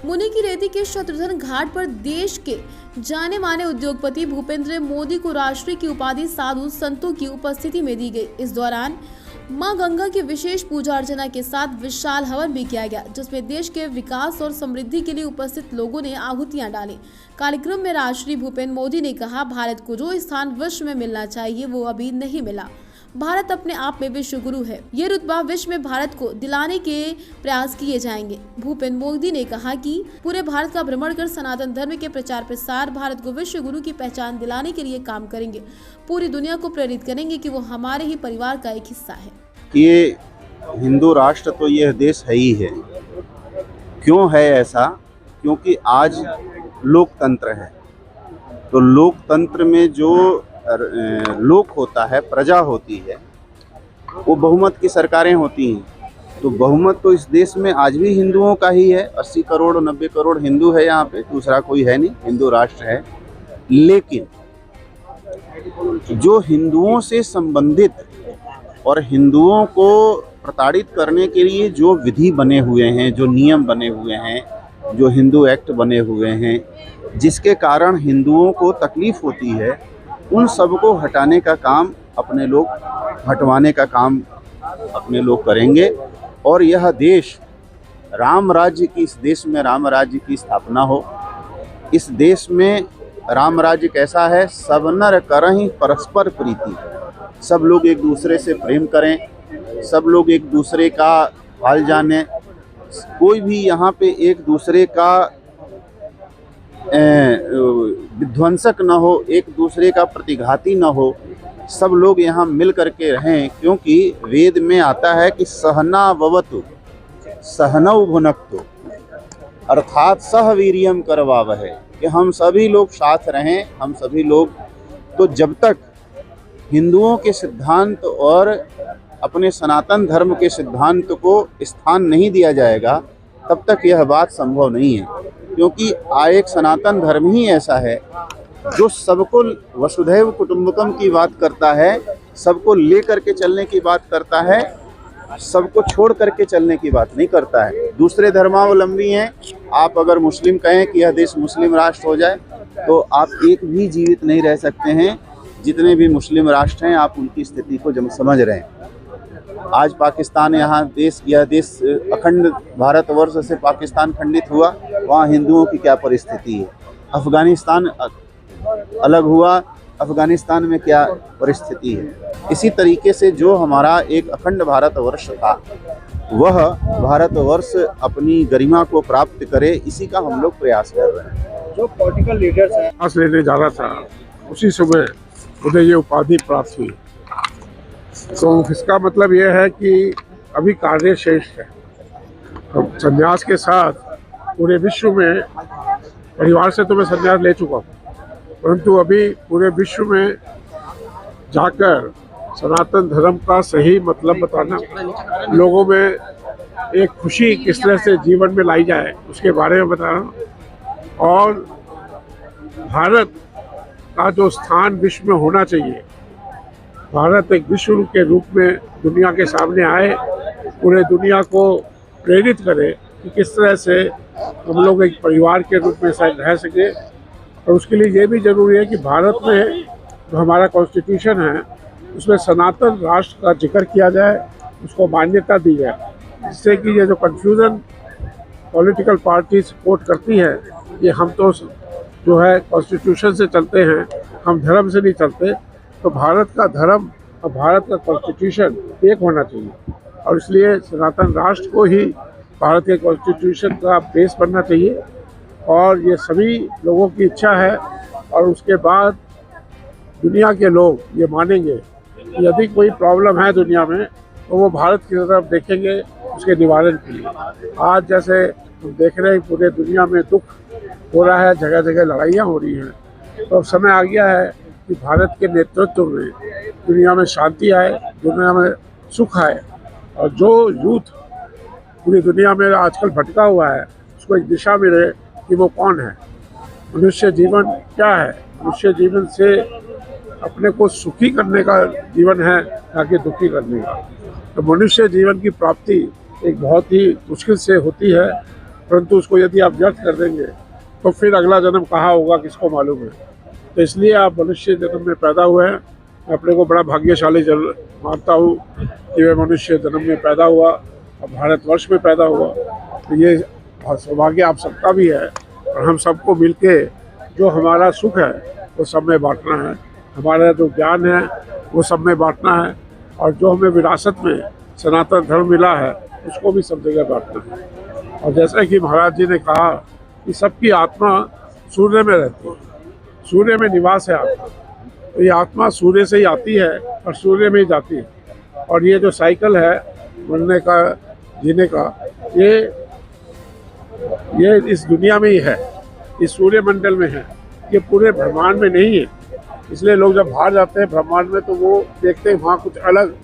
मुनि की रेती के शत्रुघ्न घाट पर देश के जाने माने उद्योगपति भूपेंद्र मोदी को राष्ट्रीय की उपाधि साधु संतों की उपस्थिति में दी गई। इस दौरान मां गंगा की विशेष पूजा अर्चना के साथ विशाल हवन भी किया गया, जिसमें देश के विकास और समृद्धि के लिए उपस्थित लोगों ने आहुतियां डाली। कार्यक्रम में राष्ट्रपति भूपेंद्र मोदी ने कहा, भारत को जो स्थान विश्व में मिलना चाहिए वो अभी नहीं मिला। भारत अपने आप में विश्व गुरु है। ये रुतबा विश्व में भारत को दिलाने के प्रयास किए जाएंगे। भूपेंद्र मोदी ने कहा कि पूरे भारत का भ्रमण कर सनातन धर्म के प्रचार प्रसार, भारत को विश्व गुरु की पहचान दिलाने के लिए काम करेंगे। पूरी दुनिया को प्रेरित करेंगे कि वो हमारे ही परिवार का एक हिस्सा है। ये हिंदू राष्ट्र तो यह देश है ही है। क्यों है ऐसा? क्योंकि आज लोकतंत्र है। तो लोकतंत्र में जो लोक होता है, प्रजा होती है, वो बहुमत की सरकारें होती हैं। तो बहुमत तो इस देश में आज भी हिंदुओं का ही है। 80 करोड़ 90 करोड़ हिंदू है यहाँ पे, दूसरा कोई है नहीं, हिंदू राष्ट्र है। लेकिन जो हिंदुओं से संबंधित और हिंदुओं को प्रताड़ित करने के लिए जो विधि बने हुए हैं, जो नियम बने हुए हैं, जो हिंदू एक्ट बने हुए हैं, जिसके कारण हिंदुओं को तकलीफ होती है, उन सबको हटाने का काम अपने लोग, हटवाने का काम अपने लोग करेंगे। और यह देश राम राज्य की, इस देश में राम राज्य की स्थापना हो। इस देश में राम राज्य कैसा है? सब नर करहि परस्पर प्रीति। सब लोग एक दूसरे से प्रेम करें, सब लोग एक दूसरे का हाल जाने। कोई भी यहाँ पे एक दूसरे का विध्वंसक न हो, एक दूसरे का प्रतिघाती न हो। सब लोग यहाँ मिल करके रहें, क्योंकि वेद में आता है कि सहना भवतु सहनौ भुनक्तु, अर्थात सहवीर्यम करवावहै, कि हम सभी लोग साथ रहें, हम सभी लोग। तो जब तक हिंदुओं के सिद्धांत और अपने सनातन धर्म के सिद्धांत को स्थान नहीं दिया जाएगा, तब तक यह बात संभव नहीं है। क्योंकि एक सनातन धर्म ही ऐसा है जो सबको वसुधैव कुटुंबकम की बात करता है, सबको ले करके चलने की बात करता है, सबको छोड़ करके चलने की बात नहीं करता है। दूसरे धर्मावलंबी हैं, आप अगर मुस्लिम कहें कि यह देश मुस्लिम राष्ट्र हो जाए, तो आप एक भी जीवित नहीं रह सकते हैं। जितने भी मुस्लिम राष्ट्र हैं, आप उनकी स्थिति को समझ रहे हैं। आज पाकिस्तान, यहाँ यह देश अखंड भारतवर्ष से पाकिस्तान खंडित हुआ, वहाँ हिंदुओं की क्या परिस्थिति है। अफगानिस्तान अलग हुआ, अफगानिस्तान में क्या परिस्थिति है। इसी तरीके से जो हमारा एक अखंड भारतवर्ष था, वह भारतवर्ष अपनी गरिमा को प्राप्त करे, इसी का हम लोग प्रयास कर रहे हैं। जो पॉलिटिकल लीडर्स हैं, पास लेने जा रहा था, उसी समय मुझे ये उपाधि प्राप्त हुई। तो इसका मतलब ये है कि अभी कार्य शेष है। हम संन्यास के साथ पूरे विश्व में, परिवार से तो मैं संन्यास ले चुका हूँ, परंतु अभी पूरे विश्व में जाकर सनातन धर्म का सही मतलब बताना, लोगों में एक खुशी किस तरह से जीवन में लाई जाए उसके बारे में बताना, और भारत का जो स्थान विश्व में होना चाहिए, भारत एक विश्व के रूप में दुनिया के सामने आए, पूरे दुनिया को प्रेरित करे कि किस तरह से हम लोग एक परिवार के रूप में शायद रह सके। और उसके लिए ये भी ज़रूरी है कि भारत में जो हमारा कॉन्स्टिट्यूशन है, उसमें सनातन राष्ट्र का जिक्र किया जाए, उसको मान्यता दी जाए, जिससे कि ये जो कन्फ्यूज़न पॉलिटिकल पार्टी सपोर्ट करती है, ये हम तो जो है कॉन्स्टिट्यूशन से चलते हैं, हम धर्म से नहीं चलते। तो भारत का धर्म और भारत का कॉन्स्टिट्यूशन एक होना चाहिए, और इसलिए सनातन राष्ट्र को ही भारत के कॉन्स्टिट्यूशन का बेस बनना चाहिए। और ये सभी लोगों की इच्छा है, और उसके बाद दुनिया के लोग ये मानेंगे कि यदि कोई प्रॉब्लम है दुनिया में, तो वो भारत की तरफ देखेंगे उसके निवारण के लिए। आज जैसे हम देख रहे हैं पूरे दुनिया में दुख हो रहा है, जगह जगह लड़ाइयाँ हो रही हैं, तो अब समय आ गया है कि भारत के नेतृत्व में दुनिया में शांति आए, दुनिया में सुख आए, और जो यूथ पूरी दुनिया में आजकल भटका हुआ है, उसको एक दिशा मिले कि वो कौन है, मनुष्य जीवन क्या है। मनुष्य जीवन से अपने को सुखी करने का जीवन है, ना कि दुखी करने का। तो मनुष्य जीवन की प्राप्ति एक बहुत ही मुश्किल से होती है, परंतु उसको यदि आप व्यर्थ कर देंगे तो फिर अगला जन्म कहाँ होगा किसको मालूम है। तो इसलिए आप मनुष्य जन्म में पैदा हुए हैं। मैं अपने को बड़ा भाग्यशाली मानता हूँ कि वह मनुष्य जन्म में पैदा हुआ और भारतवर्ष में पैदा हुआ। तो ये सौभाग्य आप सबका भी है और हम सबको मिलके जो हमारा सुख है वो सब में बांटना है, हमारा जो ज्ञान है वो सब में बांटना है, और जो हमें विरासत में सनातन धर्म मिला है उसको भी सब जगह बांटना है। और जैसा कि महाराज जी ने कहा कि सबकी आत्मा सूर्य में रहती है, सूर्य में निवास है आत्मा, तो ये आत्मा सूर्य से ही आती है और सूर्य में ही जाती है। और ये जो साइकिल है मरने का जीने का, ये इस दुनिया में ही है, इस सूर्य मंडल में है, ये पूरे ब्रह्मांड में नहीं है। इसलिए लोग जब बाहर जाते हैं ब्रह्मांड में तो वो देखते हैं वहाँ कुछ अलग